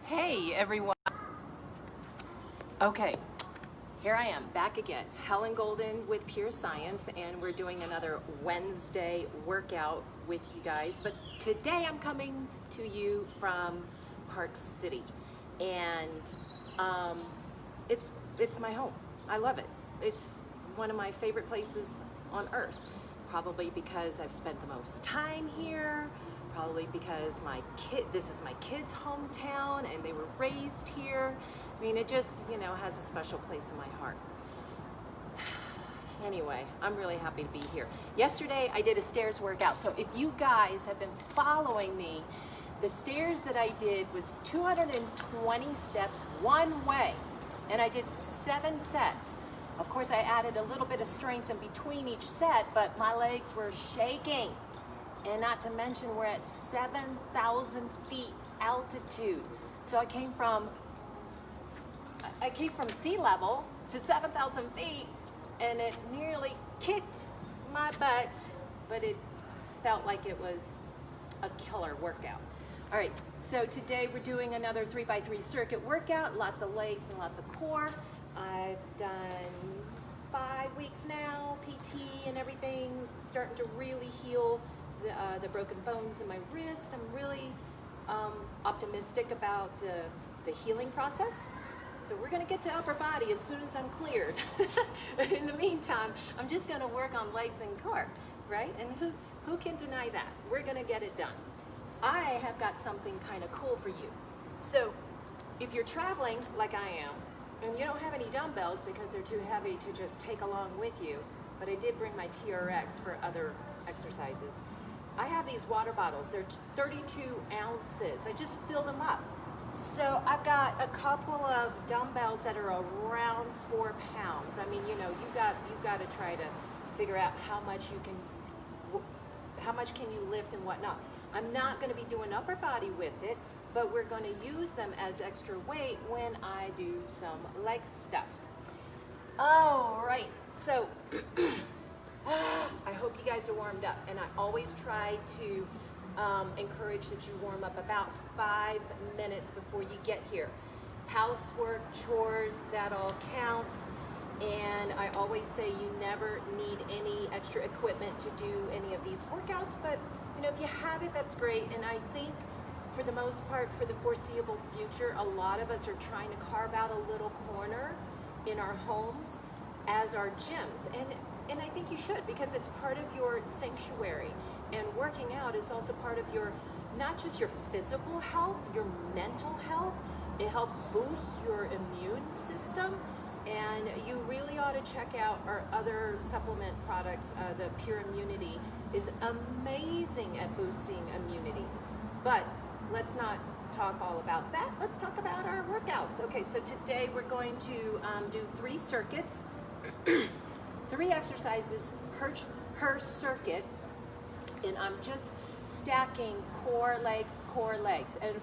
Hey everyone. Okay, here I am back again, Helen Golden with Pure Science, and we're doing another Wednesday workout with you guys. But today I'm coming to you from Park City, and it's my home. I love it. It's one of my favorite places on earth. Probably because I've spent the most time here. Probably because this is my kids' hometown and they were raised here. I mean, it just, has a special place in my heart. Anyway, I'm really happy to be here. Yesterday, I did a stairs workout. So if you guys have been following me, the stairs that I did was 220 steps one way, and I did 7 sets. Of course, I added a little bit of strength in between each set, but my legs were shaking. And not to mention, we're at 7,000 feet altitude. So I came from sea level to 7,000 feet, and it nearly kicked my butt, but it felt like it was a killer workout. All right, so today we're doing another 3x3 circuit workout, lots of legs and lots of core. I've done 5 weeks now, PT and everything, starting to really heal the broken bones in my wrist. I'm really optimistic about the healing process. So we're gonna get to upper body as soon as I'm cleared. In the meantime, I'm just gonna work on legs and core, right? And who can deny that? We're gonna get it done. I have got something kind of cool for you. So if you're traveling like I am, and you don't have any dumbbells because they're too heavy to just take along with you, but I did bring my TRX for other exercises. I have these water bottles. They're 32 ounces. I just filled them up. So I've got a couple of dumbbells that are around 4 pounds. I mean, you've got to try to figure out how much can you lift and whatnot. I'm not going to be doing upper body with it, but we're going to use them as extra weight when I do some leg stuff. All right, so I hope you guys are warmed up, and I always try to encourage that you warm up about 5 minutes before you get here. Housework, chores, that all counts, and I always say you never need any extra equipment to do any of these workouts, but if you have it, that's great. And I think for the most part, for the foreseeable future, a lot of us are trying to carve out a little corner in our homes as our gyms, and I think you should, because it's part of your sanctuary. And working out is also part of your, not just your physical health, your mental health. It helps boost your immune system. And you really ought to check out our other supplement products. The Pure Immunity is amazing at boosting immunity. But let's not talk all about that. Let's talk about our workouts. Okay, so today we're going to do 3 circuits, 3 exercises per circuit. And I'm just stacking core, legs. And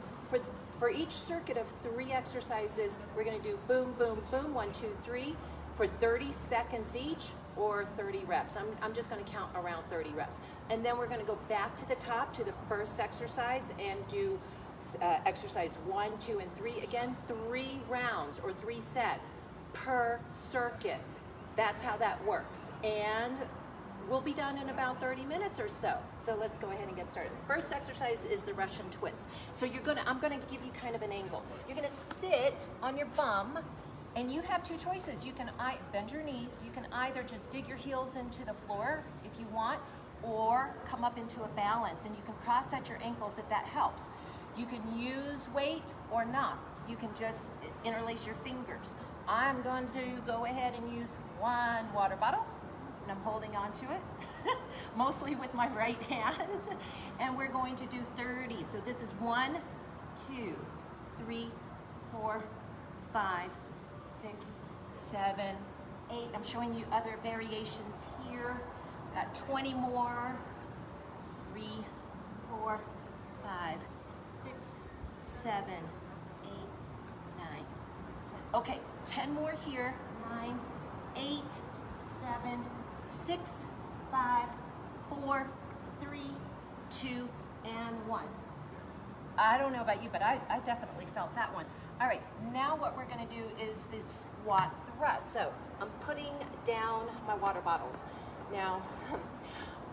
for each circuit of 3 exercises, we're gonna do boom, boom, boom, 1, 2, 3, for 30 seconds each, or 30 reps. I'm just gonna count around 30 reps. And then we're gonna go back to the top to the first exercise and do exercise 1, 2, and 3. Again, 3 rounds or 3 sets per circuit. That's how that works. And we'll be done in about 30 minutes or so. So let's go ahead and get started. First exercise is the Russian twist. So I'm gonna give you kind of an angle. You're gonna sit on your bum, and you have 2 choices. You can bend your knees. You can either just dig your heels into the floor if you want, or come up into a balance, and you can cross at your ankles if that helps. You can use weight or not. You can just interlace your fingers. I'm going to go ahead and use 1 water bottle, and I'm holding on to it, mostly with my right hand, and we're going to do 30. So this is 1, 2, 3, 4, 5, 6, 7, 8. I'm showing you other variations here. Got 20 more. 3, 4, 5, 6, 7, 8, 9, 10. Okay, 10 more here. 9, 8, 7, 6, 5, 4, 3, 2, and 1. I don't know about you, but I definitely felt that one. All right, now what we're gonna do is this squat thrust. So I'm putting down my water bottles. Now,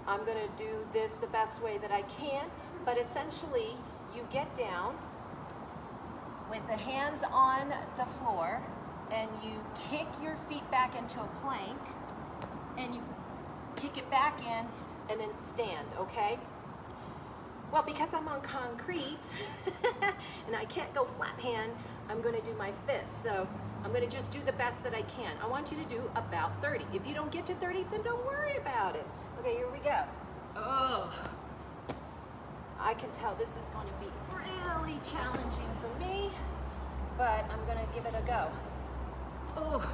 I'm gonna do this the best way that I can, but essentially you get down with the hands on the floor and you kick your feet back into a plank and you kick it back in and then stand, okay? Well, because I'm on concrete and I can't go flat hand, I'm gonna do my fists. So I'm gonna just do the best that I can. I want you to do about 30. If you don't get to 30, then don't worry about it. Okay, here we go. Oh, I can tell this is gonna be really challenging for me, but I'm gonna give it a go. Oh,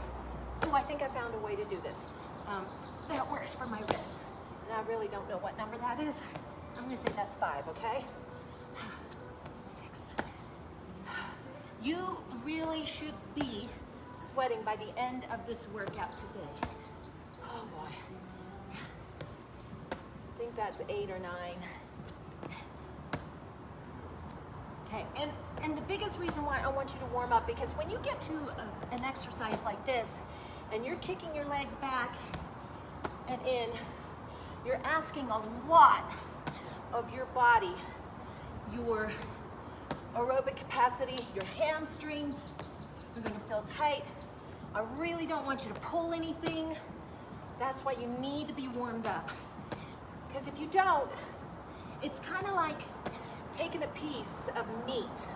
I think I found a way to do this. That works for my wrist. And I really don't know what number that is. I'm gonna say that's 5, okay? 6. You really should be sweating by the end of this workout today. Oh boy. I think that's 8 or 9. Okay, and the biggest reason why I want you to warm up, because when you get to an exercise like this, and you're kicking your legs back and in, you're asking a lot of your body, your aerobic capacity, your hamstrings are gonna feel tight. I really don't want you to pull anything. That's why you need to be warmed up. Because if you don't, it's kind of like taking a piece of meat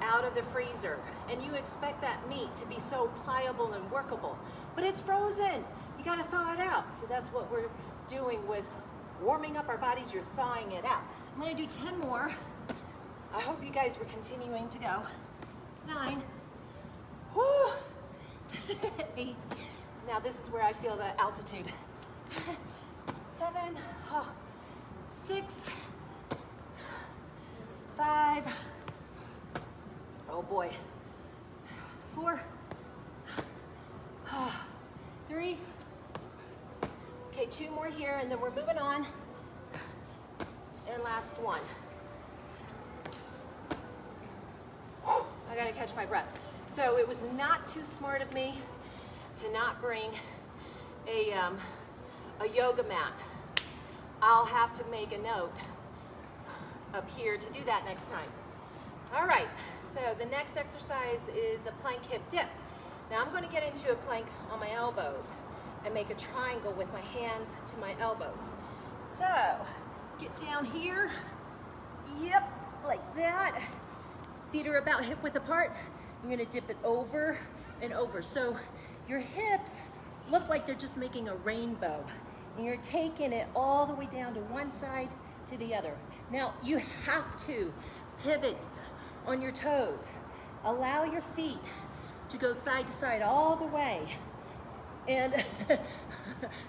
out of the freezer and you expect that meat to be so pliable and workable, but it's frozen. You gotta thaw it out. So that's what we're doing with warming up our bodies. You're thawing it out. I'm gonna do 10 more. I hope you guys were continuing to go. 9. Whew. 8. Now this is where I feel the altitude. 7. 6. 5. Oh boy. 4. 3. Okay, 2 more here and then we're moving on. And last one. Whew, I gotta catch my breath. So it was not too smart of me to not bring a yoga mat. I'll have to make a note up here to do that next time. All right, so the next exercise is a plank hip dip. Now I'm going to get into a plank on my elbows and make a triangle with my hands to my elbows. So get down here, yep, like that. Feet are about hip width apart. You're going to dip it over and over. So your hips look like they're just making a rainbow. And you're taking it all the way down to one side to the other. Now you have to pivot on your toes. Allow your feet to go side to side all the way. And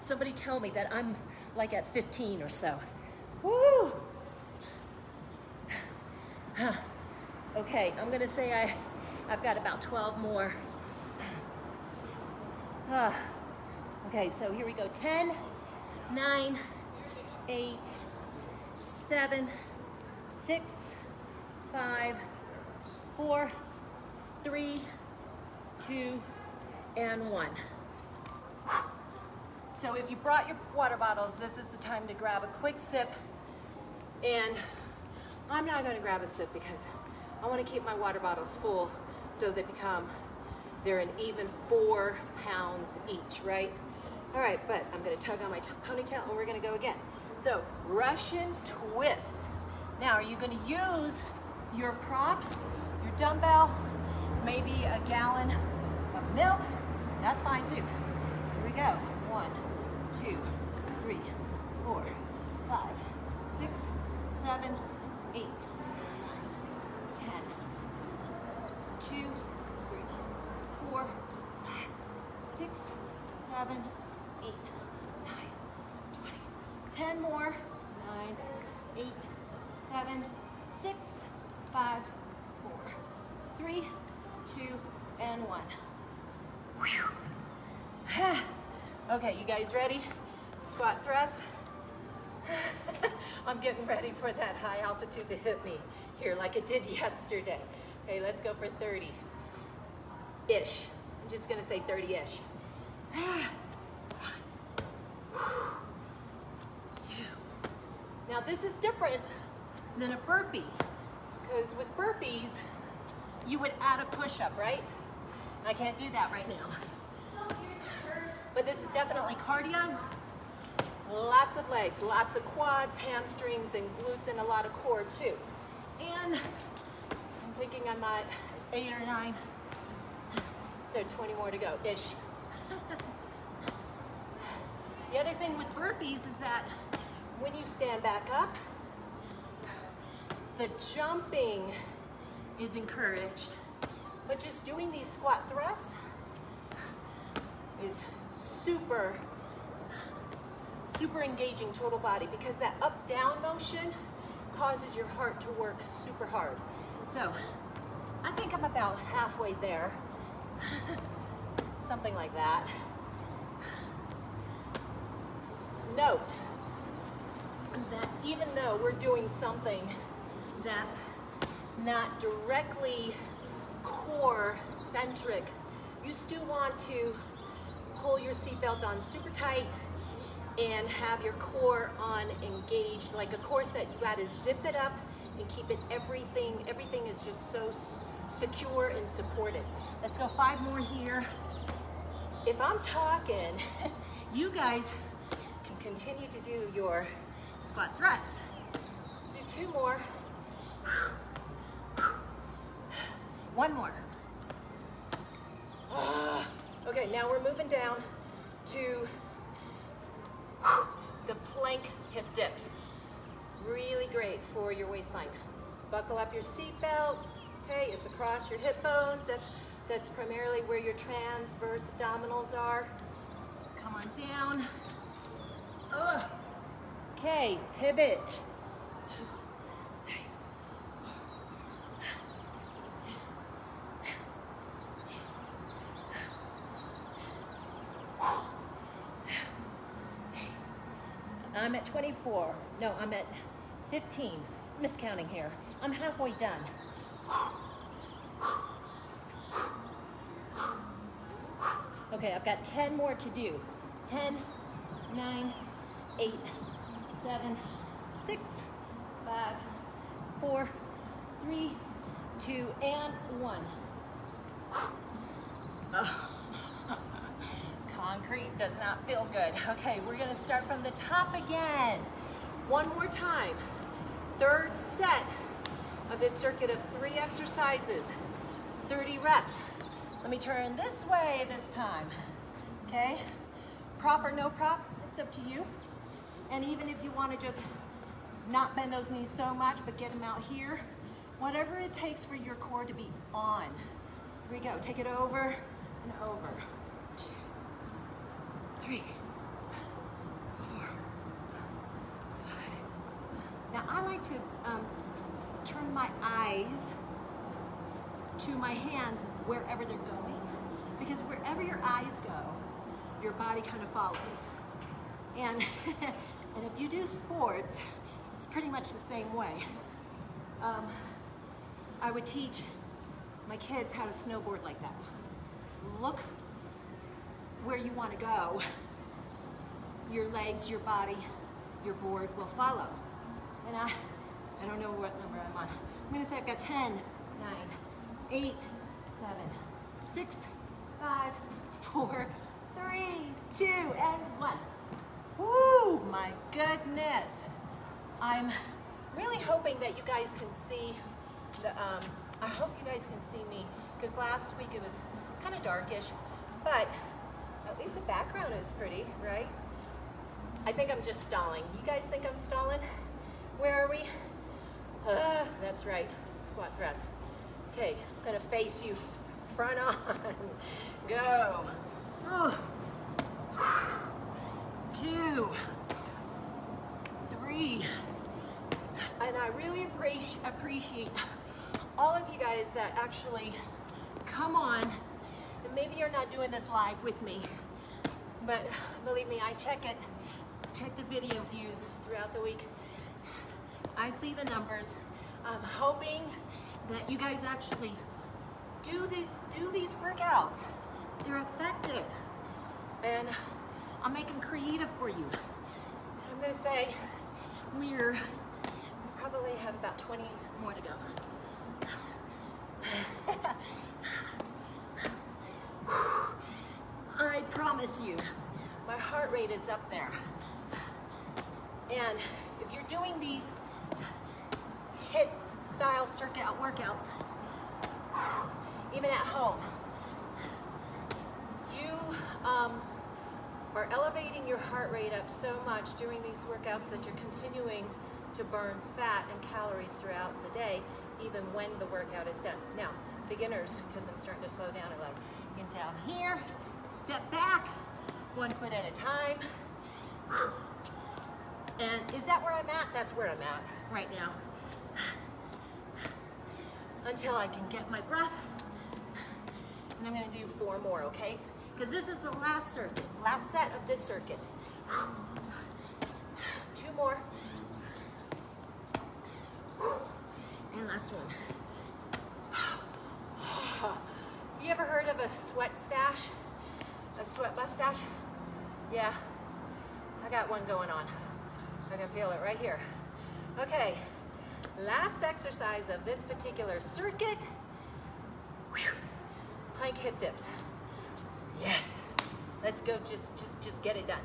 somebody tell me that I'm like at 15 or so. Woo! Okay, I'm gonna say I've got about 12 more. Okay, so here we go. 10, 9, 8, 7, 6, 5, 4, 3, 2, and 1. So if you brought your water bottles, this is the time to grab a quick sip. And I'm not gonna grab a sip because I wanna keep my water bottles full so they're an even 4 pounds each, right? All right, but I'm gonna tug on my ponytail and we're gonna go again. So Russian twist. Now, are you gonna use your prop, your dumbbell, maybe a gallon of milk? That's fine too. Here we go. 1, 2, 3, 4, 5, 6, 7, 8, 9, 10, 2, 3, 4, 5, 6, 7, 8, 9, 20. 10 more. 9, 8, 7, 6, 5, 4, 3, 2, and 1. Whew. Okay, you guys ready? Squat thrust. I'm getting ready for that high altitude to hit me. here like it did yesterday. Okay, let's go for 30-ish. I'm just gonna say 30-ish. Now this is different than a burpee, because with burpees, you would add a push-up, right? I can't do that right now. But this is definitely cardio. Lots of legs, lots of quads, hamstrings, and glutes, and a lot of core too. And I'm thinking I'm at 8 or 9, so 20 more to go, ish. The other thing with burpees is that when you stand back up, the jumping is encouraged, but just doing these squat thrusts is super engaging total body, because that up-down motion causes your heart to work super hard. So I think I'm about halfway there, something like that. Note that even though we're doing something that's not directly core centric, you still want to pull your seatbelt on super tight and have your core on engaged, like a corset. You gotta zip it up and keep it, everything is just so secure and supported. Let's go 5 more here. If I'm talking, you guys can continue to do your squat thrusts. Let's do 2 more. 1 more. Okay, now we're moving down to the plank hip dips. Really great for your waistline. Buckle up your seatbelt. Okay, it's across your hip bones. That's primarily where your transverse abdominals are. Come on down. Okay, pivot. I'm at 24. No, I'm at 15. Miscounting here. I'm halfway done. Okay, I've got 10 more to do. 10, 9, 8, 7, 6, 5, 4, 3, 2, and 1. Oh. Concrete does not feel good. Okay, we're gonna start from the top again. 1 more time. 3rd set of this circuit of 3 exercises, 30 reps. Let me turn this way this time, okay? Prop or no prop, it's up to you. And even if you wanna just not bend those knees so much, but get them out here, whatever it takes for your core to be on. Here we go, take it over and over. 3, 4, 5. Now I like to turn my eyes to my hands wherever they're going, because wherever your eyes go, your body kind of follows. And and if you do sports, it's pretty much the same way. I would teach my kids how to snowboard like that. Look where you want to go. Your legs, your body, your board will follow. And I don't know what number I'm on. I'm gonna say I've got 10, 9, 8, 7, 6, 5, 4, 3, 2, and 1. Woo, my goodness. I'm really hoping that you guys can see I hope you guys can see me, because last week it was kind of darkish, but at least the background is pretty, right? I think I'm just stalling. You guys think I'm stalling? Where are we? That's right, squat thrust. Okay, I'm gonna face you front on. Go. 2, 3. And I really appreciate all of you guys that actually come on, and maybe you're not doing this live with me, but believe me, I check the video views throughout the week. I see the numbers. I'm hoping that you guys actually do these workouts. They're effective. And I'll make them creative for you. I'm gonna say we probably have about 20 more to go. I promise you, my heart rate is up there. And if you're doing these HIIT style circuit workouts, even at home, you are elevating your heart rate up so much during these workouts that you're continuing to burn fat and calories throughout the day, even when the workout is done. Now, beginners, because I'm starting to slow down, are like, get down here, step back, 1 foot at a time. And is that where I'm at? That's where I'm at right now. Until I can get my breath. And I'm gonna do 4 more, okay? Because this is the last circuit, last set of this circuit. 2 more. And last one. Have you ever heard of a sweat stash? A sweat mustache? Yeah, I got one going on. I can feel it right here. Okay, last exercise of this particular circuit. Whew. Plank hip dips. Yes, let's go, just get it done.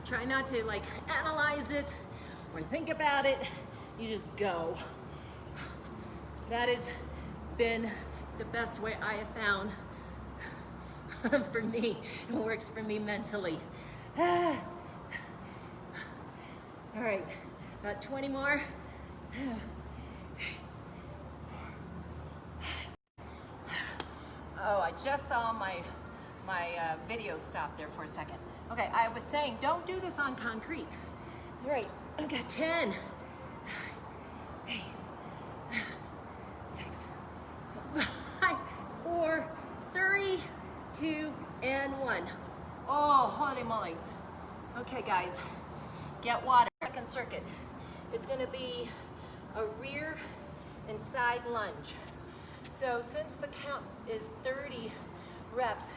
Try not to like analyze it or think about it. You just go. That has been the best way I have found for me. It works for me mentally. All right, about 20 more. Oh, I just saw my video stop there for a second. Okay, I was saying don't do this on concrete. All right, I've got 10. 8, 6, 5, 4, 3, 2, and 1. Oh, holy mollies. Okay, guys, get water. Second circuit. It's gonna be a rear and side lunge. So since the count is 30 reps,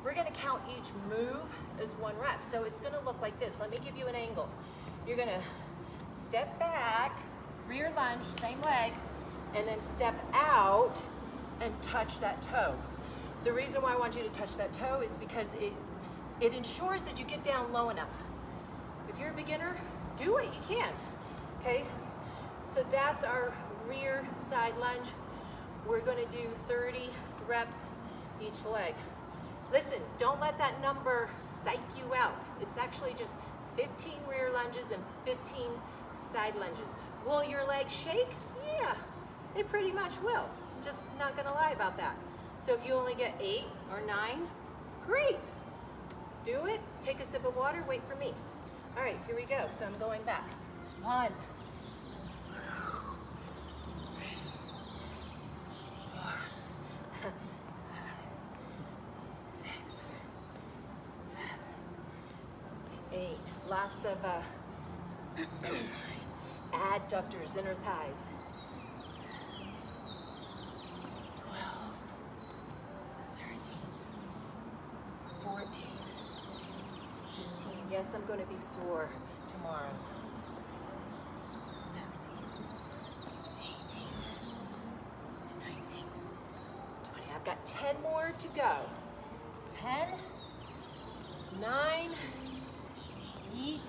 we're gonna count each move as 1 rep. So it's gonna look like this. Let me give you an angle. You're gonna step back, rear lunge, same leg, and then step out and touch that toe. The reason why I want you to touch that toe is because it ensures that you get down low enough. If you're a beginner, do what you can, okay? So that's our rear side lunge. We're gonna do 30 reps each leg. Listen, don't let that number psych you out. It's actually just 15 rear lunges and 15 side lunges. Will your legs shake? Yeah, they pretty much will. I'm just not gonna lie about that. So if you only get 8 or 9, great. Do it, take a sip of water, wait for me. All right, here we go. So I'm going back. 1, 4, 6, 7, 8. Lots of adductors, inner thighs. 12, 13, 14, 15. Yes, I'm going to be sore tomorrow. 17, 18, 19, 20. I've got 10 more to go. 10, 9, 8,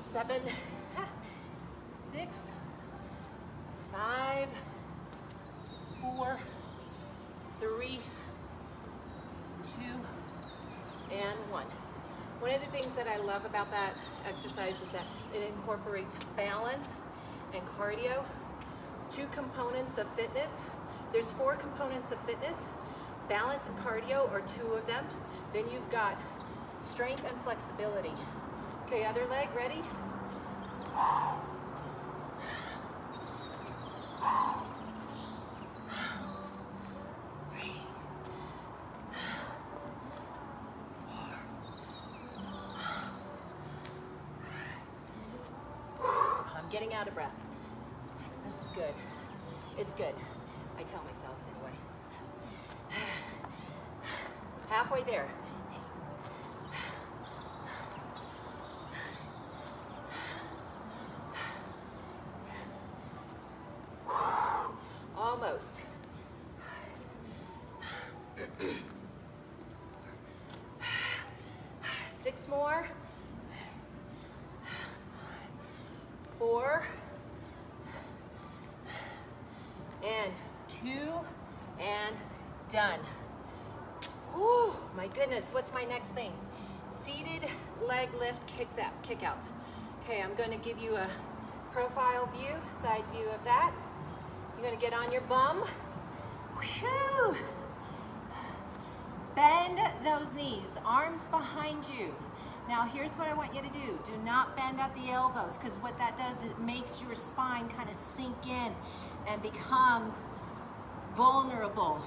7, 6, 5, 4, 3, 2, and 1. One of the things that I love about that exercise is that it incorporates balance and cardio, 2 components of fitness. There's 4 components of fitness. Balance and cardio are 2 of them. Then you've got strength and flexibility. Okay, other leg, ready? I'm getting out of breath. It's good. I tell myself anyway. Halfway there. Almost. 6 more. 4. And 2. And done. Whew, my goodness, what's my next thing? Seated leg lift kickouts. Okay, I'm gonna give you a profile view, side view of that. You're gonna get on your bum. Whew. Bend those knees, arms behind you. Now here's what I want you to do. Do not bend at the elbows, because what that does, it makes your spine kind of sink in and becomes vulnerable.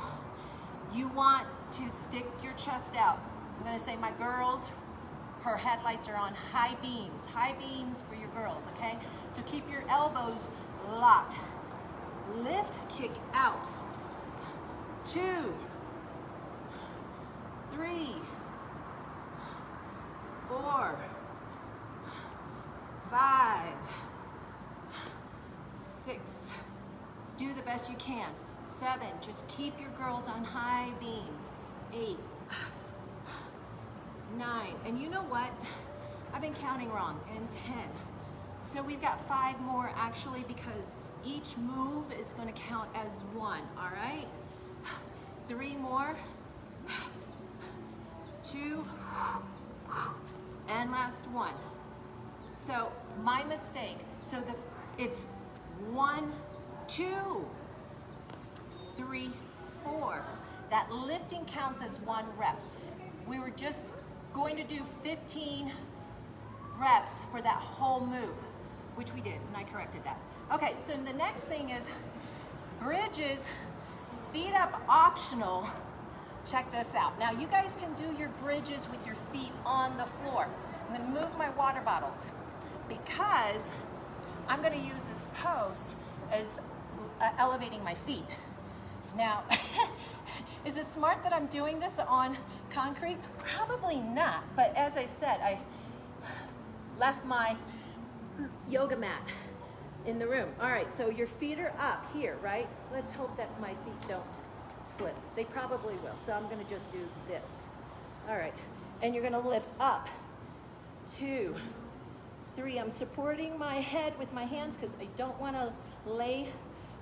You want to stick your chest out. I'm gonna say my girls, her headlights are on high beams for your girls, okay? So keep your elbows locked. Lift, kick out. 2, 3, 4, 5, 6. Do the best you can. 7, just keep your girls on high beams. 8, 9, and you know what? I've been counting wrong, and 10. So we've got 5 more actually, because each move is going to count as 1, all right? 3 more. 2, and last 1. So my mistake. So it's 1, 2, 3, 4. That lifting counts as 1 rep. We were just going to do 15 reps for that whole move, which we did, and I corrected that. Okay, so the next thing is bridges, feet up optional. Check this out. Now you guys can do your bridges with your feet on the floor. I'm gonna move my water bottles because I'm gonna use this post as elevating my feet. Now, is it smart that I'm doing this on concrete? Probably not, but as I said, I left my yoga mat in the room. All right, so your feet are up here, right? Let's hope that my feet don't slip. They probably will, so I'm gonna just do this. All right, and you're gonna lift up. 2, 3, I'm supporting my head with my hands because I don't wanna lay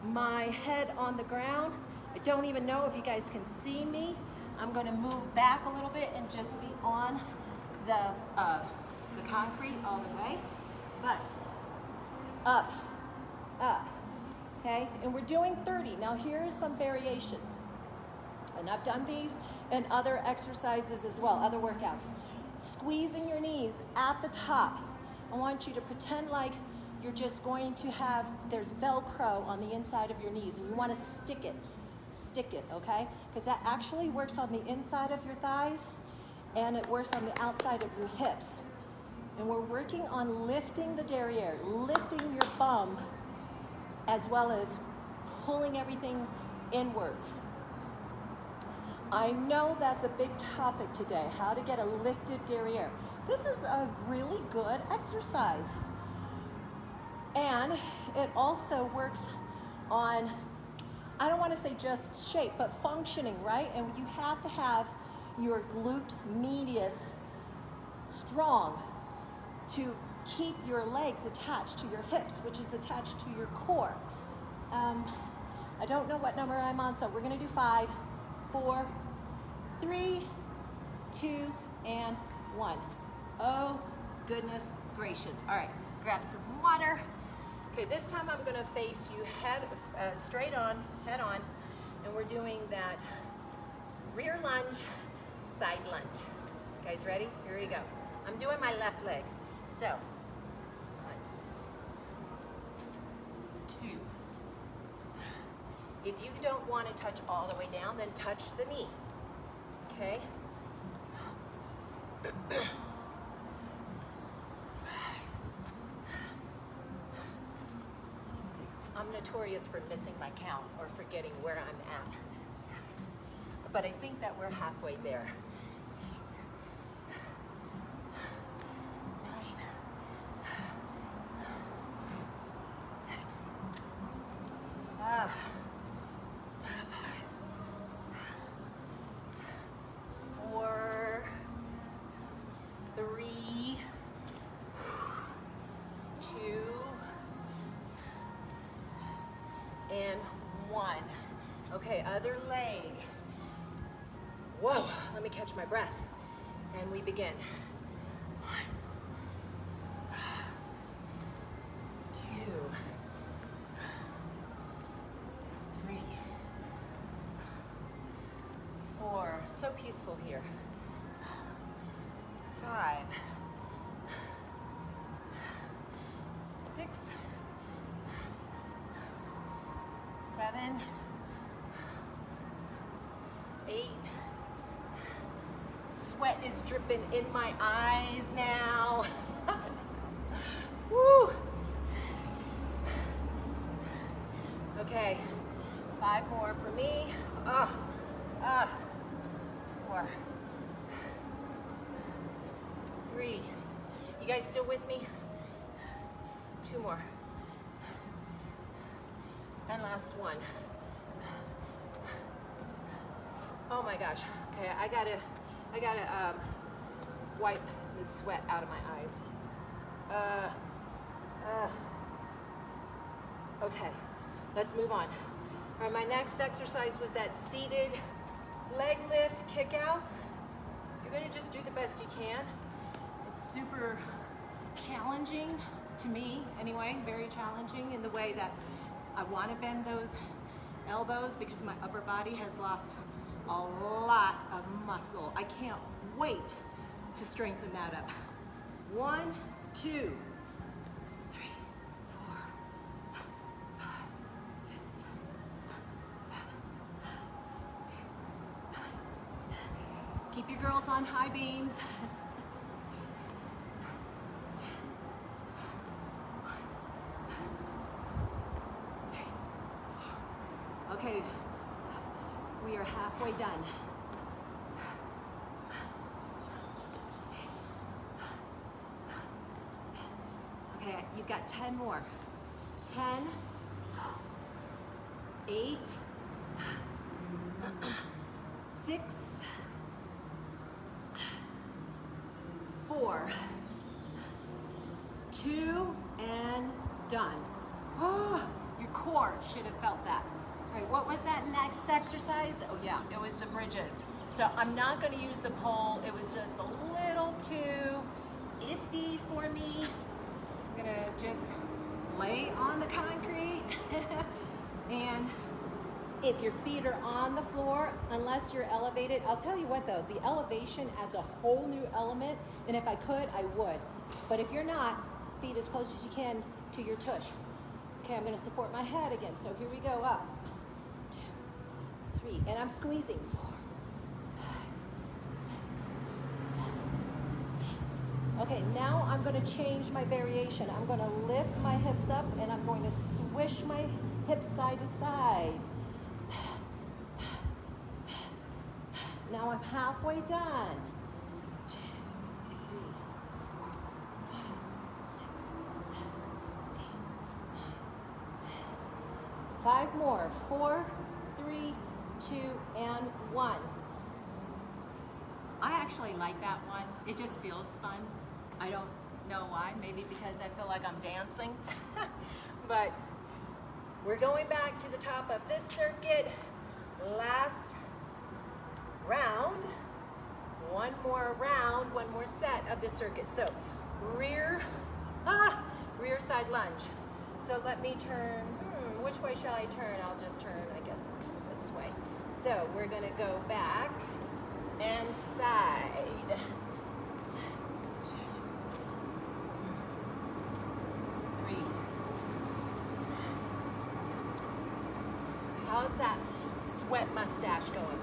my head on the ground. I don't even know if you guys can see me. I'm gonna move back a little bit and just be on the concrete all the way. But up, okay? And we're doing 30. Now here's some variations. And I've done these in other exercises as well, other workouts. Squeezing your knees at the top. I want you to pretend like you're just going to have, there's Velcro on the inside of your knees, and you want to stick it, okay? Because that actually works on the inside of your thighs, and it works on the outside of your hips. And we're working on lifting the derriere, lifting your bum, as well as pulling everything inwards. I know that's a big topic today, how to get a lifted derriere. This is a really good exercise. And it also works on, I don't want to say just shape, but functioning, right? And you have to have your glute medius strong to keep your legs attached to your hips, which is attached to your core. I don't know what number I'm on, so we're gonna do 5, 4, 3, 2, and 1. Oh, goodness gracious. All right, grab some water. Okay, this time I'm gonna face you straight on, head on, and we're doing that rear lunge, side lunge. You guys ready? Here we go. I'm doing my left leg. So, 1, 2. If you don't want to touch all the way down, then touch the knee. Okay? 5, 6. I'm notorious for missing my count or forgetting where I'm at. But I think that we're halfway there. 9, 10. 4, 3, 2, and 1. Okay, other leg. Whoa, let me catch my breath. And we begin. 1, 2, 3, 4. So peaceful here. 5, 6, 7, 8. Sweat is dripping in my eyes now. Woo. Okay, 5 more for me. 4, 3. You guys still with me? 2 more. And last one. Oh my gosh. Okay, I gotta wipe the sweat out of my eyes. Okay, let's move on. All right, my next exercise was that seated leg lift kickouts. You're gonna just do the best you can. It's super challenging to me anyway, very challenging in the way that I want to bend those elbows because my upper body has lost a lot of muscle. I can't wait to strengthen that up. 1, 2, 3, 4, 5, 6, 7, 8, 9. Keep your girls on high beams. Okay, we are halfway done. Okay, you've got 10 more. 10, 8, 6, 4, 2, and done. Oh, your core should have felt that. All right, what was that next exercise? Oh yeah, it was the bridges. So I'm not gonna use the pole. It was just a little too iffy for me. I'm gonna just lay on the concrete. And if your feet are on the floor, unless you're elevated, I'll tell you what though, the elevation adds a whole new element. And if I could, I would. But if you're not, feet as close as you can to your tush. Okay, I'm gonna support my head again. So here we go, up. 2, 3, and I'm squeezing. 4, 5, 6, 7, 8. Okay, now I'm gonna change my variation. I'm gonna lift my hips up and I'm going to swish my hips side to side. Now I'm halfway done. 2, 3, 4, 5, 6, 7, 8, 9. 5 more. 4, 3, 2, and 1. I actually like that one. It just feels fun. I don't know why. Maybe because I feel like I'm dancing. But we're going back to the top of this circuit. Last round. One more round, one more set of the circuit. So rear side lunge. So let me turn, which way shall I turn? I'll just turn, I guess, this way. So we're gonna go back and side. 2, 3. How's that sweat mustache going?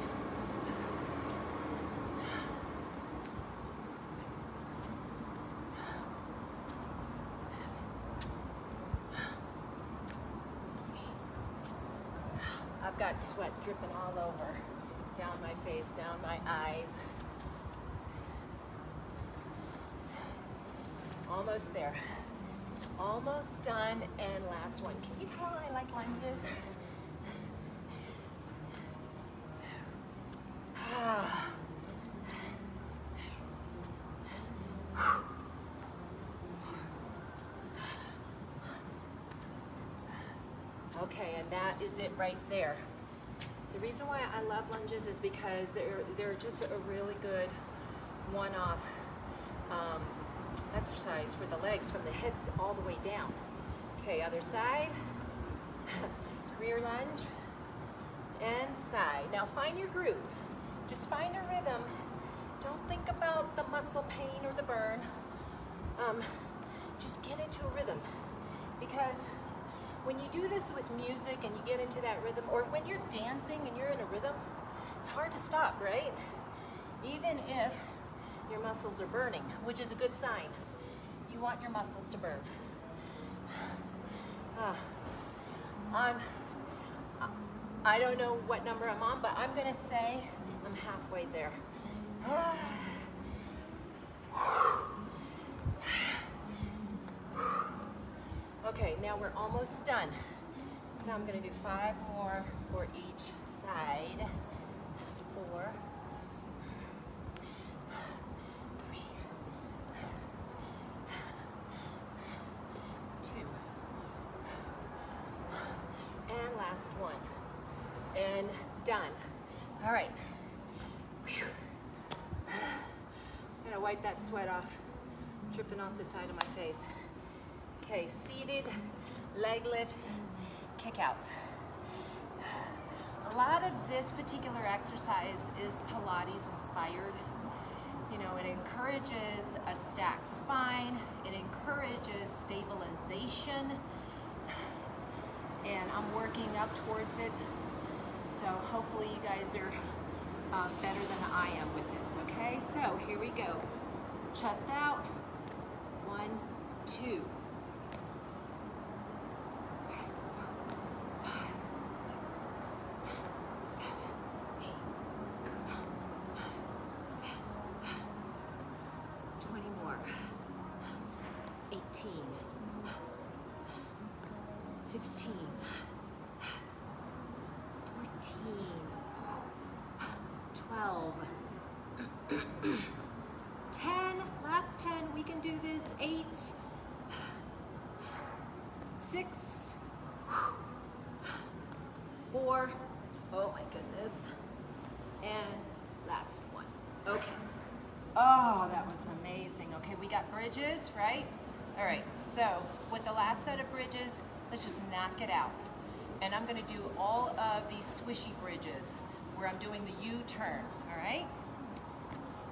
6, 7, 8, 9, 10. I've got sweat dripping all over, down my face, down my eyes. Almost there. Almost done, and last one. Can you tell I like lunges? Okay, and that is it right there. The reason why I love lunges is because they're just a really good one-off exercise for the legs, from the hips all the way down. Okay, other side. Rear lunge and side. Now find your groove. Just find a rhythm. Don't think about the muscle pain or the burn. Just get into a rhythm, because when you do this with music and you get into that rhythm, or when you're dancing and you're in a rhythm, it's hard to stop, right? Even if your muscles are burning, which is a good sign. You want your muscles to burn. I don't know what number I'm on, but I'm gonna say I'm halfway there. Okay, now we're almost done. So I'm gonna do 5 more for each side. 4, 3, 2, and last one. And done. All right. Whew. I'm gonna wipe that sweat off, dripping off the side of my face. Okay, seated leg lift kickouts. A lot of this particular exercise is Pilates inspired. You know, it encourages a stacked spine, it encourages stabilization, and I'm working up towards it. So hopefully you guys are better than I am with this, okay? So here we go. Chest out, 1, 2. 16, 14, 12, 10, last 10, we can do this, 8, 6, 4, oh my goodness, and last one. Okay. Oh, that was amazing. Okay, we got bridges, right? All right, so with the last set of bridges, let's just knock it out. And I'm gonna do all of these swishy bridges where I'm doing the U-turn, all right? So,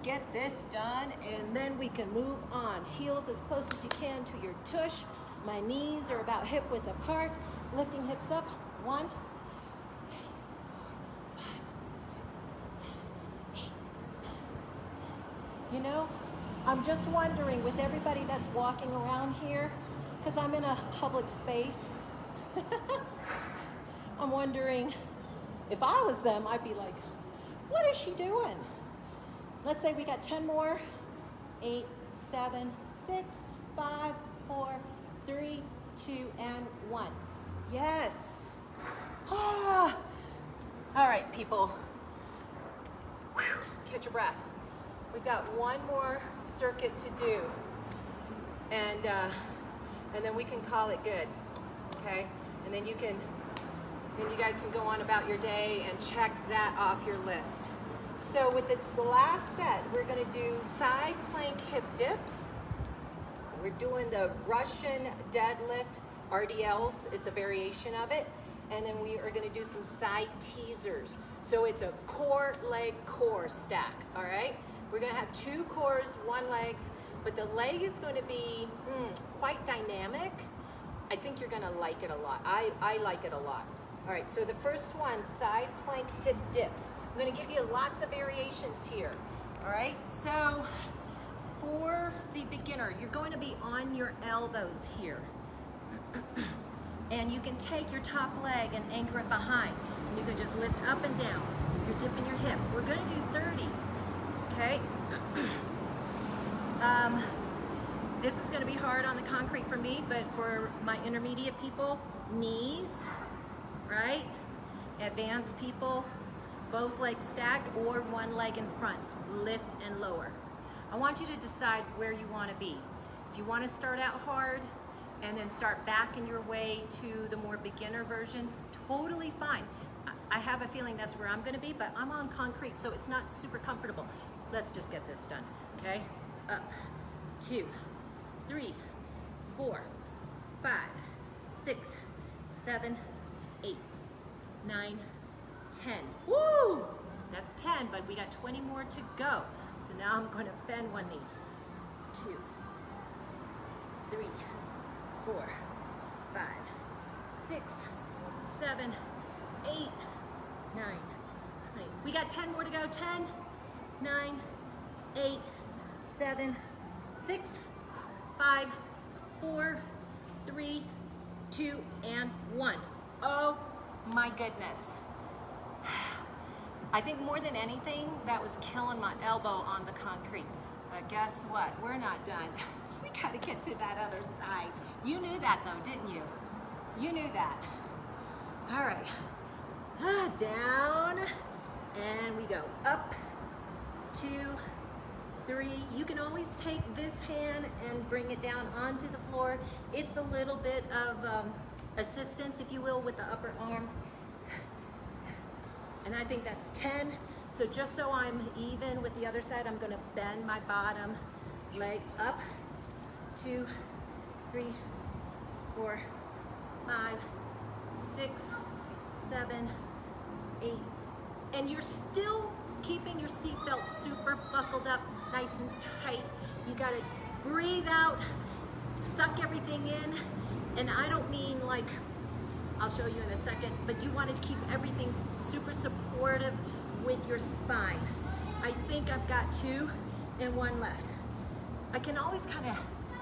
get this done, and then we can move on. Heels as close as you can to your tush. My knees are about hip width apart. Lifting hips up. 1, 2, 3, 4, 5, 6, 7, 8, 9, 10. You know, I'm just wondering, with everybody that's walking around here, because I'm in a public space, I'm wondering, if I was them, I'd be like, what is she doing? Let's say we got 10 more. 8, 7, 6, 5, 4, 3, 2, and 1. Yes. Ah. All right, people. Whew. Catch your breath. We've got one more circuit to do, and then we can call it good, okay? And then you guys can go on about your day and check that off your list. So with this last set, we're gonna do side plank hip dips. We're doing the Russian deadlift RDLs. It's a variation of it. And then we are gonna do some side teasers. So it's a core, leg, core stack, all right? We're gonna have 2 cores, 1 legs, but the leg is gonna be quite dynamic. I think you're gonna like it a lot. I like it a lot. All right, so the first one, side plank hip dips. I'm gonna give you lots of variations here, all right? So for the beginner, you're going to be on your elbows here. And you can take your top leg and anchor it behind. And you can just lift up and down. You're dipping your hip. We're gonna do 30, okay? This is gonna be hard on the concrete for me, but for my intermediate people, knees, right? Advanced people, both legs stacked or one leg in front, lift and lower. I want you to decide where you want to be. If you want to start out hard and then start backing your way to the more beginner version, totally fine. I have a feeling that's where I'm going to be, but I'm on concrete, so it's not super comfortable. Let's just get this done, okay? Up, 2, 3, 4, 5, 6, 7, 8, 9, 10. Woo! That's 10, but we got 20 more to go. So now I'm going to bend one knee. 2, 3, 4, 5, 6, 7, 8, 9, 20. We got 10 more to go. 10, 9, 8, 7, 6, 5, 4, 3, 2, and 1. Oh my goodness. I think more than anything, that was killing my elbow on the concrete. But guess what? We're not done. We gotta get to that other side. You knew that though, didn't you? You knew that. All right. Down, and we go up, 2, 3. You can always take this hand and bring it down onto the floor. It's a little bit of assistance, if you will, with the upper arm. And I think that's 10. So just so I'm even with the other side, I'm gonna bend my bottom leg up. 2, 3, 4, 5, 6, 7, 8. And you're still keeping your seatbelt super buckled up, nice and tight. You gotta breathe out, suck everything in. And I don't mean like, I'll show you in a second, but you want to keep everything super supportive with your spine. I think I've got 2 and 1 left. I can always kind of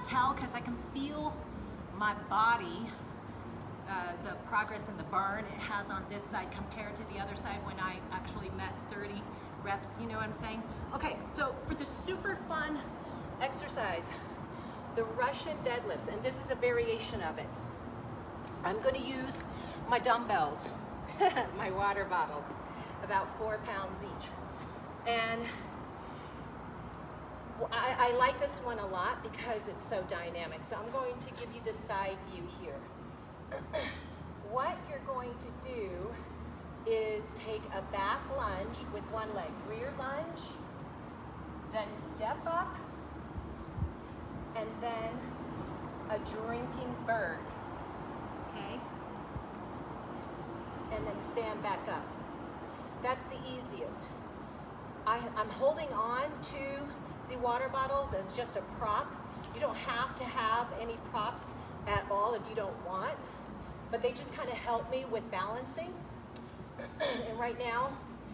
tell because I can feel my body, the progress and the burn it has on this side compared to the other side when I actually met 30 reps, you know what I'm saying? Okay, so for the super fun exercise, the Russian deadlifts, and this is a variation of it. I'm going to use my dumbbells, my water bottles, about 4 pounds each. And I like this one a lot because it's so dynamic. So I'm going to give you the side view here. What you're going to do is take a back lunge with one leg, rear lunge, then step up, and then a drinking bird, okay? And then stand back up. That's the easiest. I'm holding on to the water bottles as just a prop. You don't have to have any props at all if you don't want, but they just kind of help me with balancing. And right now,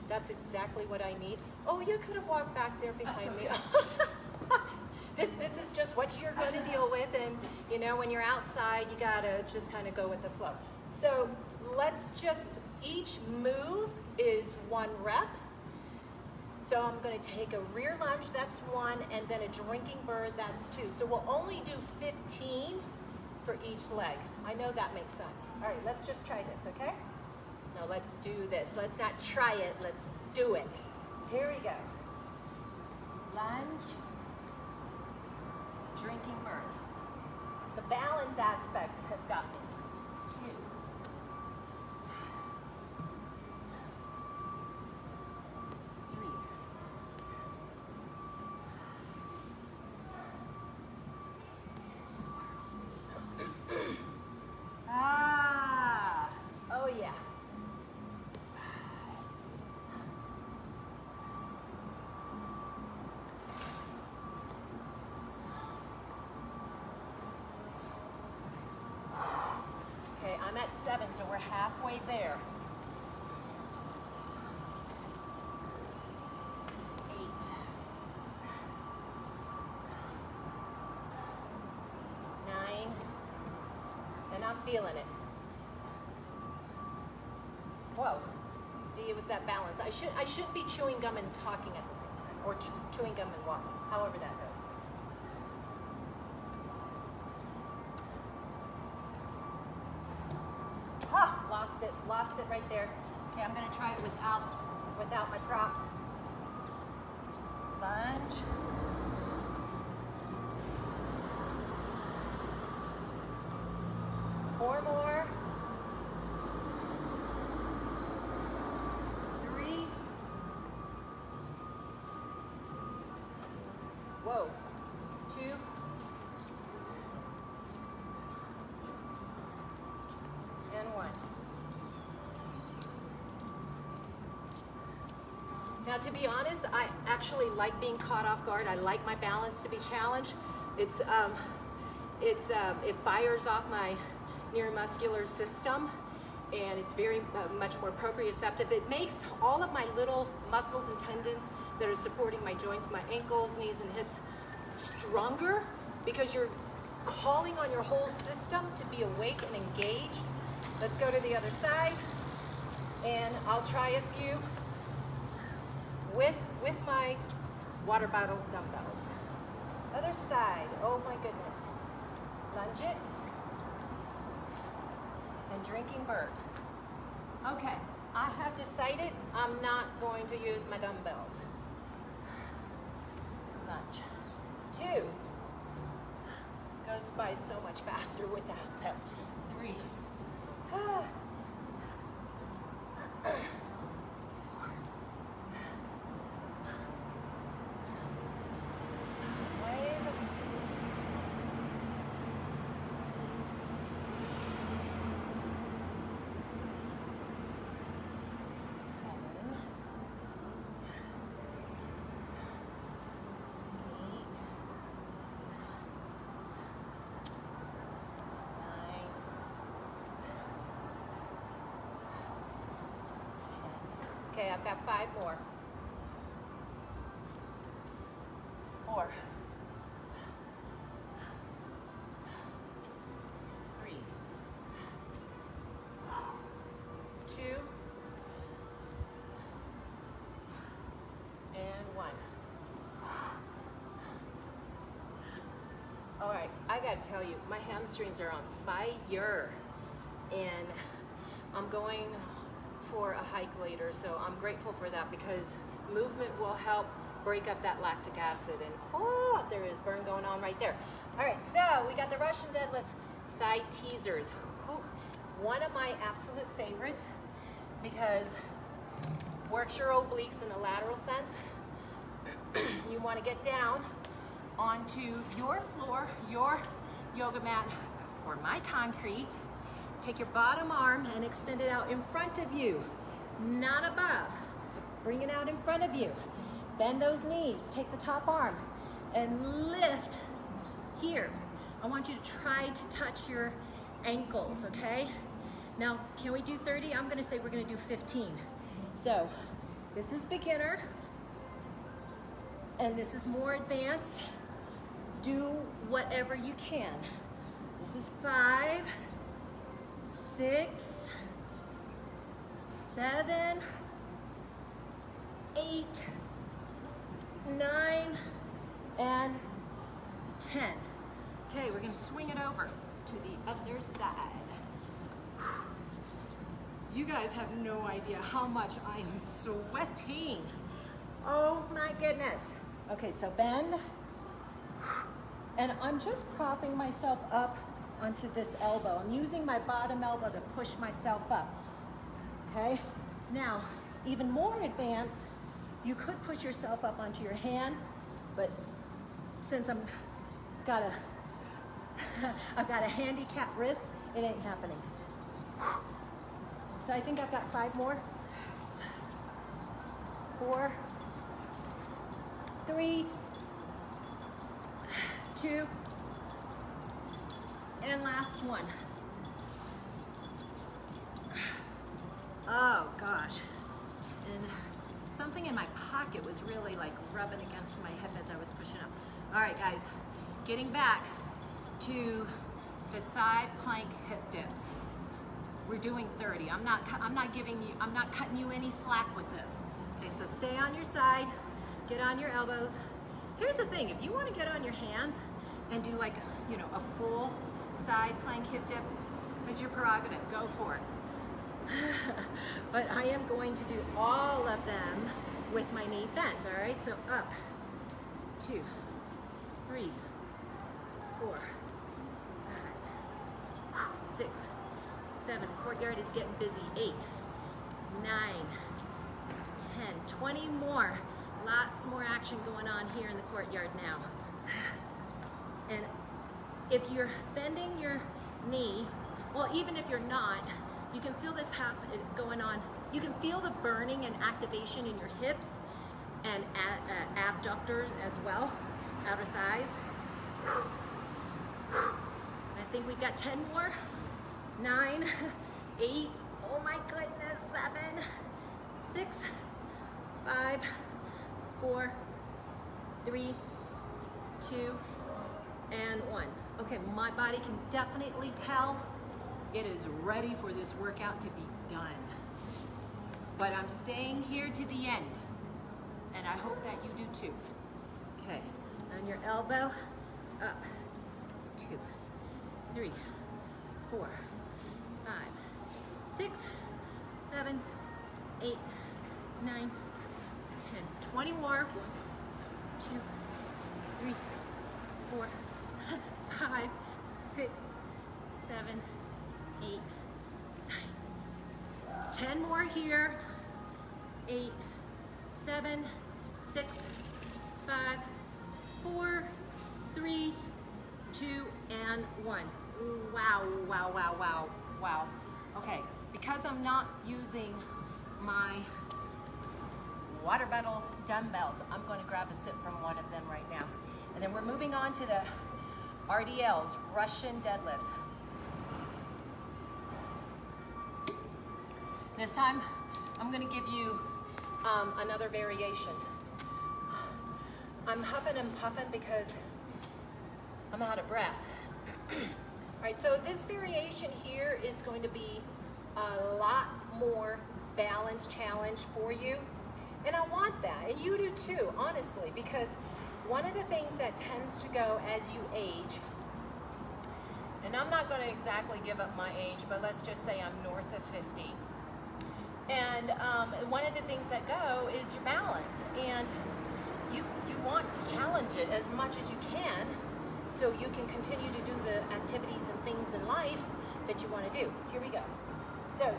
that's exactly what I need. Oh, you could have walked back there behind me. This is just what you're going to deal with, and you know, when you're outside, you gotta just kind of go with the flow. So let's just, each move is 1 rep. So I'm going to take a rear lunge, that's 1, and then a drinking bird, that's 2. So we'll only do 15 for each leg. I know that makes sense. All right, let's just try this, okay? Now let's do this. Let's not try it, let's do it. Here we go. Lunge, drinking bird. The balance aspect has got me. 2. 3. Oh yeah. 6. Okay, I'm at 7, so we're halfway there. 8. 9. And I'm feeling it. Whoa. See, it was that balance. I shouldn't be chewing gum and talking at the same time, or chewing gum and walking, however that goes. Ha! Lost it right there. Okay, I'm gonna try it without my props. Lunge. Four more. 3. Whoa. 2. And 1. Now, to be honest, I actually like being caught off guard. I like my balance to be challenged. It fires off my neuromuscular system, and it's very much more proprioceptive. It makes all of my little muscles and tendons that are supporting my joints, my ankles, knees, and hips stronger, because you're calling on your whole system to be awake and engaged. Let's go to the other side, and I'll try a few with my water bottle dumbbells. Other side. Oh my goodness. Lunge it. And drinking bird. Okay, I have decided I'm not going to use my dumbbells. Lunge. 2. Goes by so much faster without them. 3. 4. 7, 8, 9. Okay, I've got 5 more. 4. 3. 2. And 1. All right, I gotta tell you, my hamstrings are on fire, and I'm going for a hike later, so I'm grateful for that, because movement will help break up that lactic acid. And oh, there is burn going on right there. All right, so we got the Russian deadlifts, side teasers. Ooh, one of my absolute favorites, because works your obliques in a lateral sense. You want to get down onto your floor, your yoga mat, or my concrete. Take your bottom arm and extend it out in front of you, not above. Bring it out in front of you. Bend those knees. Take the top arm and lift here. I want you to try to touch your ankles, okay? Now, can we do 30? I'm gonna say we're gonna do 15. So, this is beginner, and this is more advanced. Do whatever you can. This is 5, 6, 7, 8, 9, and 10. Okay, we're gonna swing it over to the other side. You guys have no idea how much I am sweating. Oh my goodness. Okay, so bend. And I'm just propping myself up onto this elbow. I'm using my bottom elbow to push myself up. Okay? Now, even more advanced, you could push yourself up onto your hand, but since I've got a handicapped wrist, it ain't happening. So I think I've got 5 more. 4, 3, 2, and last one. Oh gosh. And something in my pocket was really like rubbing against my hip as I was pushing up. All right, guys, getting back to the side plank hip dips. we're doing 30. I'm not cutting you any slack with this. Okay, so stay on your side, get on your elbows. Here's the thing, if you want to get on your hands and do like, you know, a full side plank hip dip, it's your prerogative, go for it. But I am going to do all of them with my knee bent, all right? So up, 2, 3, 4, 5, 6, 7. Courtyard is getting busy. 8, 9, 10, 20 more. Lots more action going on here in the courtyard now. And if you're bending your knee, well, even if you're not, you can feel this going on. You can feel the burning and activation in your hips and abductors as well, outer thighs. I think we've got 10 more. 9, 8, oh my goodness, 7, 6, 5, 4, 3, 2, and 1. Okay, my body can definitely tell it is ready for this workout to be done. But I'm staying here to the end, and I hope that you do too. Okay, on your elbow, up, 2, 3, 4, 5, 6, 7, 8, 9, 10, 20 more. 1, 2, 3, 4, 5, 6, 7, 8, 9. 10 more here. 8, 7, 6, 5, 4, 3, 2, and 1. Wow, wow, wow, wow, wow. Okay, because I'm not using my water bottle dumbbells, I'm going to grab a sit from one of them right now. And then we're moving on to the RDLs, Russian deadlifts. This time, I'm going to give you another variation. I'm huffing and puffing because I'm out of breath. All right, so this variation here is going to be a lot more balance challenge for you. And I want that, and you do too, honestly, because one of the things that tends to go as you age, and I'm not going to exactly give up my age, but let's just say I'm north of 50. And one of the things that go is your balance, and you want to challenge it as much as you can so you can continue to do the activities and things in life that you want to do. Here we go. So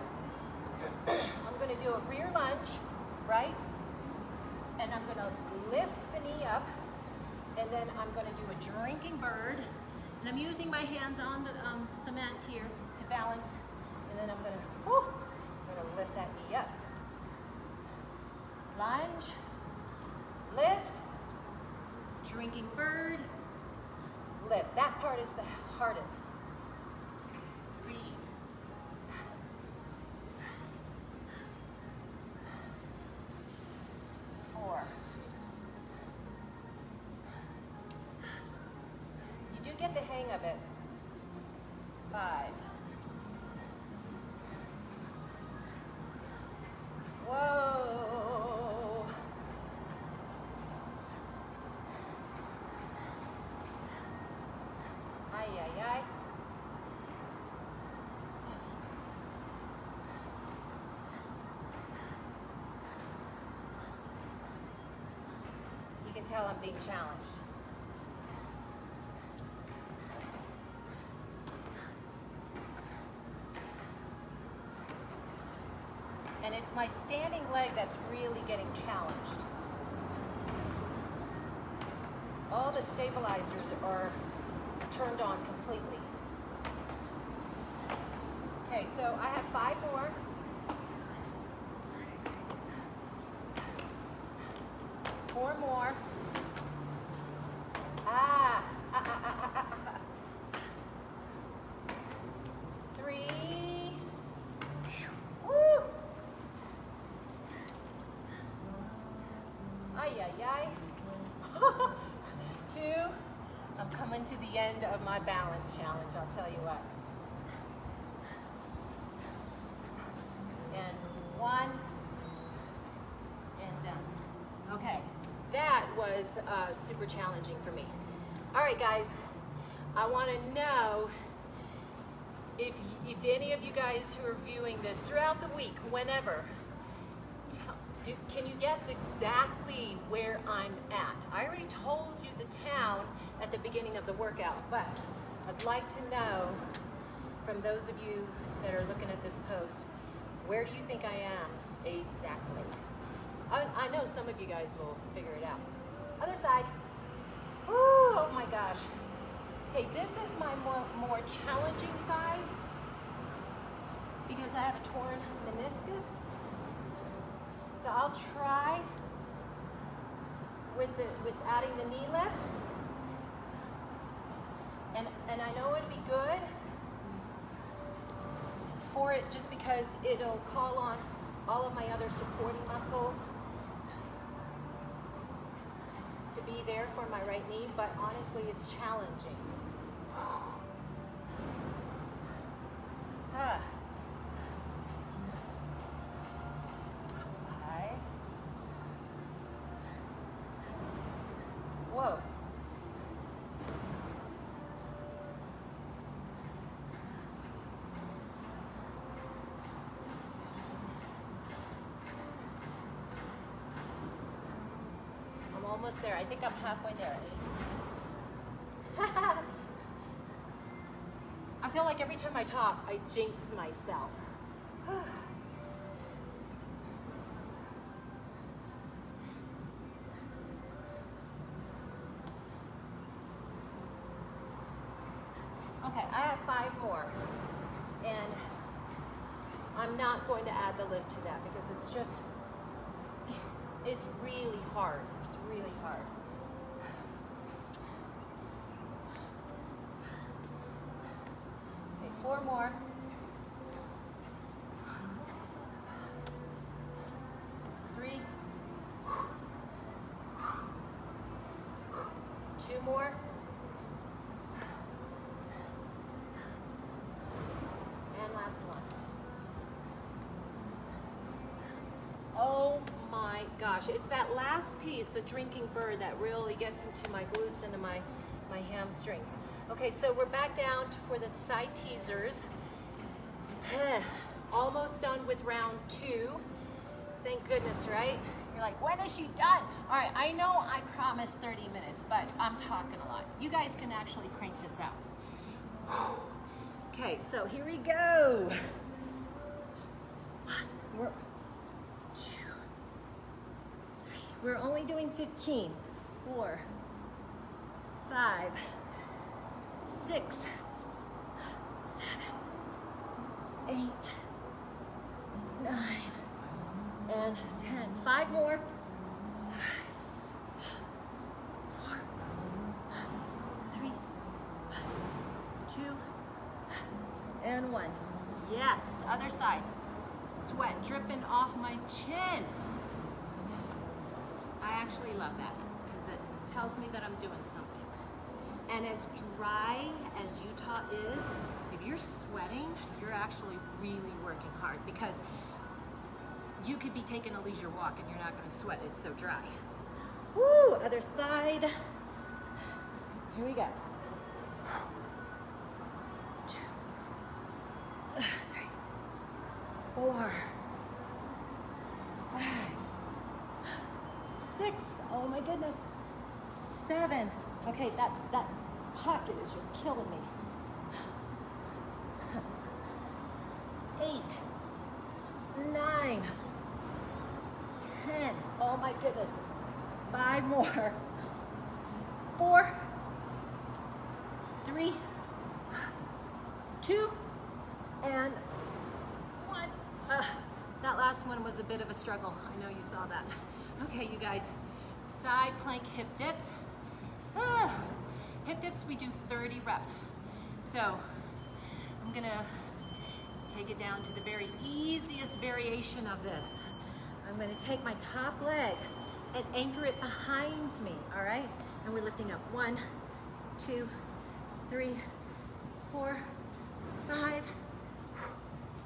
I'm going to do a rear lunge, right? And I'm going to lift the knee up, and then I'm going to do a drinking bird, and I'm using my hands on the cement here to balance, and then I'm going to lift that knee up. Lunge, lift, drinking bird, lift. That part is the hardest. 3, 4. You do get the hang of it. 5. Whoa. 6. Ay, ay, ay. 7. You can tell I'm being challenged. And it's my standing leg that's really getting challenged. All the stabilizers are turned on completely. Okay, so I have 5 more. 4 more. 3. Woo! Ay, ay, ay. 2. I'm coming to the end of my balance challenge, I'll tell you what. was super challenging for me. All right, guys, I want to know if any of you guys who are viewing this throughout the week, whenever, can you guess exactly where I'm at? I already told you the town at the beginning of the workout, but I'd like to know from those of you that are looking at this post, where do you think I am exactly? I know some of you guys will figure it out. Other side. Ooh, oh my gosh. Okay, this is my more challenging side because I have a torn meniscus. So I'll try with adding the knee lift. And I know it'll be good for it just because it'll call on all of my other supporting muscles to be there for my right knee, but honestly, it's challenging. Ah. 5. Whoa. 6. I'm almost there. I think I'm halfway there. I feel like every time I talk, I jinx myself. Okay, I have 5 more. And I'm not going to add the lift to that because it's really hard. It's really hard. Okay, 4 more. 3. 2 more. And last one. Oh my gosh, it's that last piece, the drinking bird, that really gets into my glutes and my hamstrings. Okay, so we're back down for the side teasers. Almost done with round 2. Thank goodness, right? You're like, when is she done? All right, I know I promised 30 minutes, but I'm talking a lot. You guys can actually crank this out. Okay, so here we go. 1, 2, 3. We're only doing 15. 4, 5, 6, 7, 8, 9, and 10. 5 more. 4, 3, 2, and 1. Yes, other side. Sweat dripping off my chin. I actually love that because it tells me that I'm doing something. And as dry as Utah is, if you're sweating, you're actually really working hard because you could be taking a leisure walk and you're not going to sweat. It's so dry. Woo! Other side. Here we go. 2, 3, 4, 5, 6. Oh my goodness. 7. Okay, that pocket is just killing me. 8, 9, 10. Oh my goodness. 5 more. 4, 3, 2, and 1. That last one was a bit of a struggle. I know you saw that. Okay, you guys. Side plank hip dips. Hip dips, we do 30 reps. So I'm gonna take it down to the very easiest variation of this. I'm gonna take my top leg and anchor it behind me, all right? And we're lifting up 1, 2, 3, 4, 5,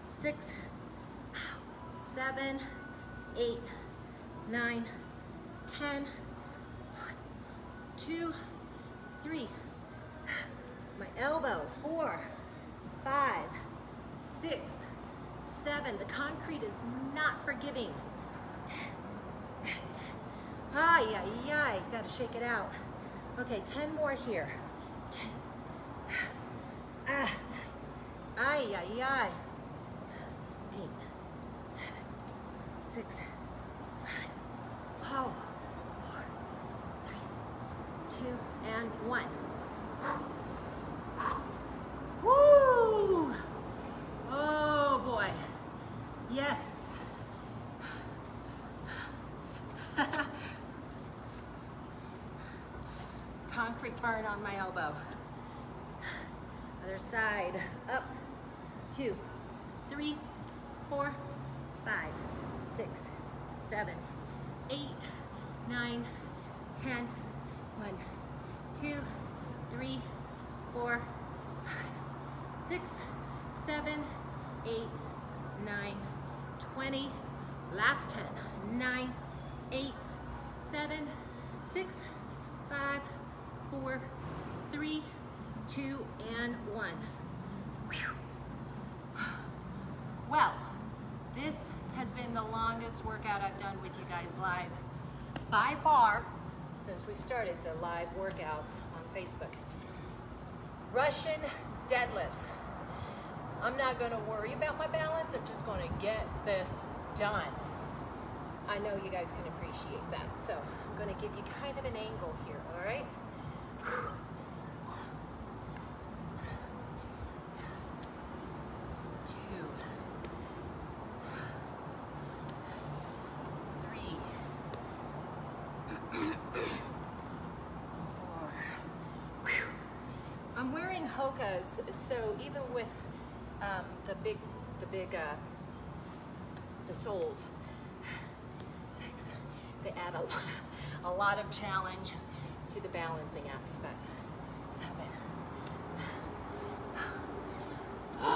6, 7, 8, 9, 10, 2, 3. My elbow, 4, 5, 6, 7. The concrete is not forgiving. 10. Ay, ay, ay. Gotta shake it out. Okay, 10 more here. 10. Ah. Ay, ay, ay. 8, 7, 6, 5. Oh. 4, 3, 2, and 1. Woo! Oh boy. Yes. Concrete burn on my elbow. Other side. Up. 2, 3, 4, 5, 6, 7, 8, 9, 10. 1, 2, 3, 4, 5, 6, 7, 8, 9, 20. Last 10. 9, 8, 7, 6, 5, 4, 3, 2, and 1. Whew. Well, this has been the longest workout I've done with you guys live by far since we've started the live workouts on Facebook. Russian deadlifts. I'm not going to worry about my balance. I'm just going to get this done. I know you guys can appreciate that. So I'm going to give you kind of an angle here, all right? 2, 3, 4. I'm wearing Hoka's, so even with the soles, 6, they add a lot of challenge to the balancing aspect. 7. 10.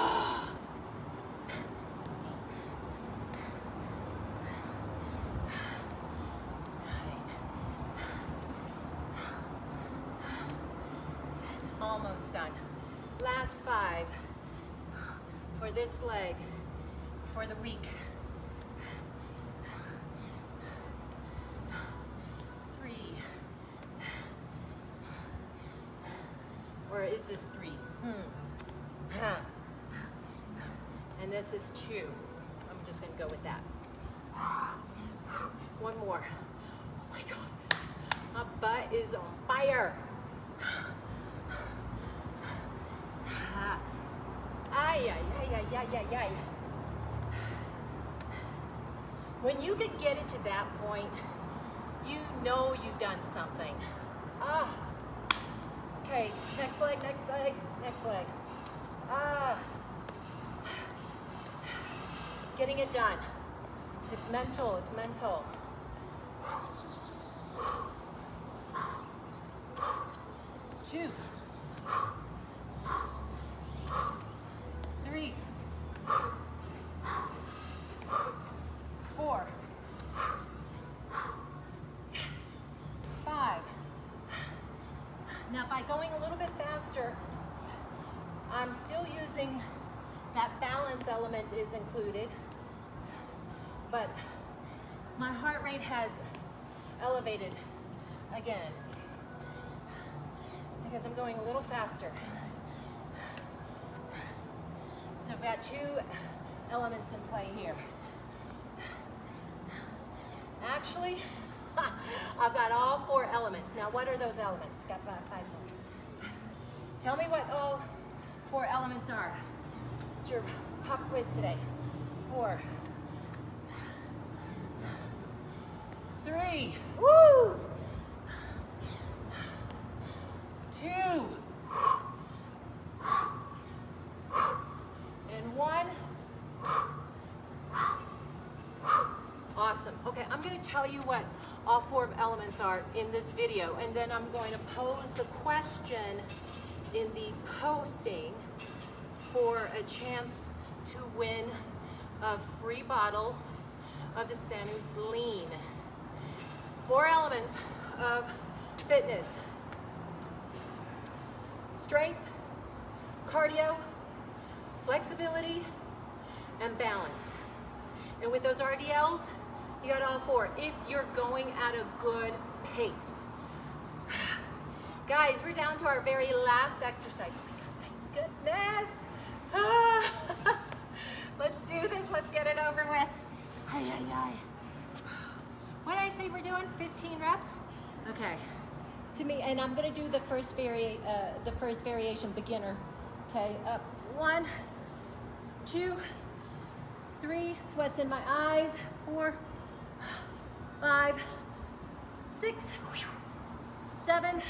Almost done. Last 5 for this leg for the week. 3. Or is this 3? And this is 2. I'm just gonna go with that. 1 more. Oh my God, my butt is on fire. Ay, ay, ay, ay, ay, ay, ay. When you could get it to that point, you know you've done something. Ah. Okay, next leg, next leg, next leg. Ah. Getting it done. It's mental, it's mental. 2. 3. 4. 5. Now by going a little bit faster, I'm still using that balance element is included, but my heart rate has elevated again because I'm going a little faster. So I've got 2 elements in play here. Actually, I've got all 4 elements. Now what are those elements? I've got 5 more. Tell me what all 4 elements are. It's your pop quiz today. 4. 3. Woo! 2. And 1. Awesome. Okay, I'm going to tell you what all 4 elements are in this video, and then I'm going to pose the question in the posting for a chance to win a free bottle of the Sanus Lean. 4 elements of fitness. strength, cardio, flexibility, and balance. And with those RDLs, you got all four if you're going at a good pace. Guys, we're down to our very last exercise. Oh my God, thank goodness. Let's do this, let's get it over with. Ay, ay, ay. What did I say we're doing? 15 reps? Okay. To me, and I'm gonna do the first variation, beginner. Okay, up 1, 2, 3, sweats in my eyes, 4, 5, 6, 7,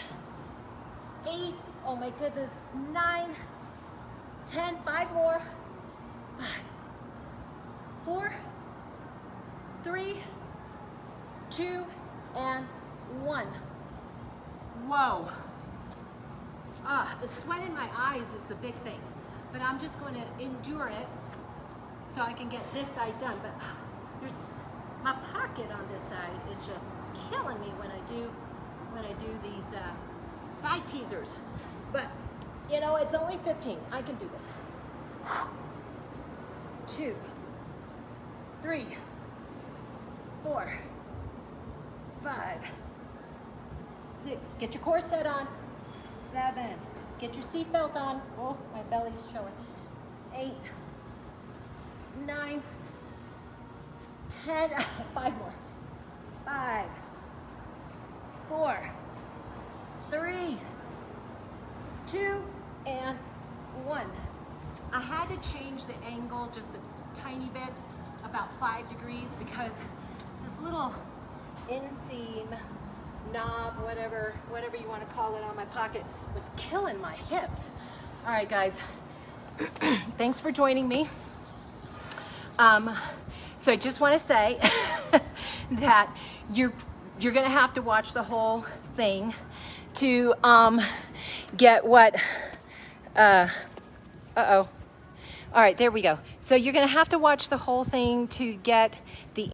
8, oh my goodness, 9, 10, 5 more, 5, 4, 3, 2, and 1. Whoa. The sweat in my eyes is the big thing, but I'm just going to endure it so I can get this side done. But there's my pocket on this side is just killing me when I do these side teasers. But you know, it's only 15. I can do this. 2, 3, 4, 5, 6. Get your core set on. 7. Get your seatbelt on. Oh, my belly's showing. 8, 9, 10. 5 more. 5, 4, 3, 2, and 1. I had to change the angle just a tiny bit, about 5 degrees, because this little inseam knob, whatever you want to call it, on my pocket was killing my hips. All right, guys, thanks for joining me. So I just want to say that you're gonna have to watch the whole thing to get what all right, there we go. So you're gonna have to watch the whole thing to get the